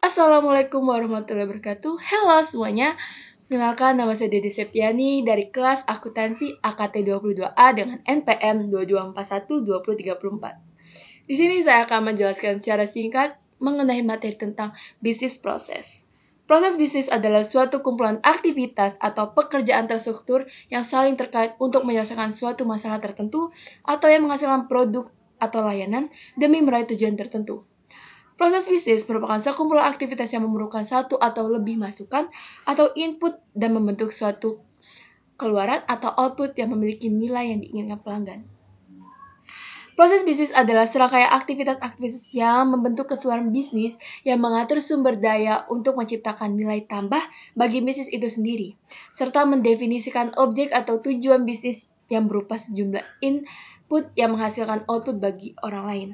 Assalamualaikum warahmatullahi wabarakatuh. Halo semuanya. Kenalkan, nama saya Dede Septiani dari kelas Akuntansi AKT 22A dengan NPM 22412034. Di sini saya akan menjelaskan secara singkat mengenai materi tentang bisnis proses. Proses bisnis adalah suatu kumpulan aktivitas atau pekerjaan terstruktur yang saling terkait untuk menyelesaikan suatu masalah tertentu atau yang menghasilkan produk atau layanan demi meraih tujuan tertentu. Proses bisnis merupakan sekumpulan aktivitas yang memerlukan satu atau lebih masukan atau input dan membentuk suatu keluaran atau output yang memiliki nilai yang diinginkan pelanggan. Proses bisnis adalah serangkaian aktivitas-aktivitas yang membentuk keseluruhan bisnis yang mengatur sumber daya untuk menciptakan nilai tambah bagi bisnis itu sendiri, serta mendefinisikan objek atau tujuan bisnis yang berupa sejumlah input yang menghasilkan output bagi orang lain.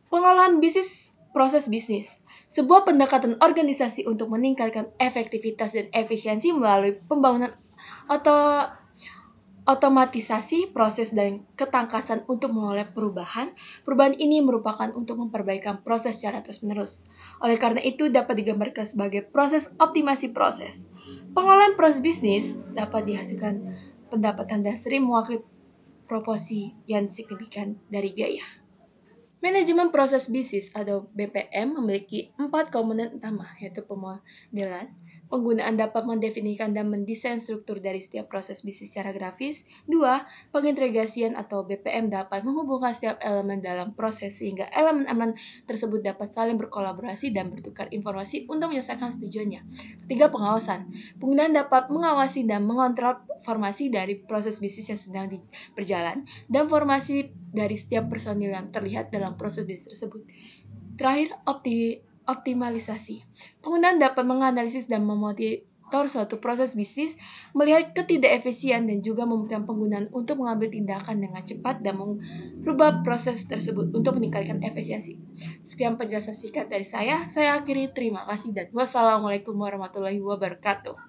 Pengolahan bisnis. Proses bisnis, sebuah pendekatan organisasi untuk meningkatkan efektivitas dan efisiensi melalui pembangunan otomatisasi proses dan ketangkasan untuk menolak perubahan. Perubahan ini merupakan untuk memperbaikan proses secara terus-menerus. Oleh karena itu dapat digambarkan sebagai proses optimasi proses. Pengolahan proses bisnis dapat dihasilkan pendapatan dan sering mewakili proporsi yang signifikan dari biaya. Manajemen proses bisnis atau BPM memiliki 4 komponen utama, yaitu pemodelan. Penggunaan dapat mendefinisikan dan mendesain struktur dari setiap proses bisnis secara grafis. 2. Pengintegrasian atau BPM dapat menghubungkan setiap elemen dalam proses sehingga elemen-elemen tersebut dapat saling berkolaborasi dan bertukar informasi untuk menyelesaikan tujuannya. 3. Pengawasan. Penggunaan dapat mengawasi dan mengontrol formasi dari proses bisnis yang sedang berjalan dan formasi dari setiap personil yang terlihat dalam proses bisnis tersebut. Terakhir, optimalisasi. Penggunaan dapat menganalisis dan memonitor suatu proses bisnis, melihat ketidakefisien dan juga membutuhkan penggunaan untuk mengambil tindakan dengan cepat dan merubah proses tersebut untuk meningkatkan efisiensi. Sekian penjelasan singkat dari saya akhiri. Terima kasih dan wassalamualaikum warahmatullahi wabarakatuh.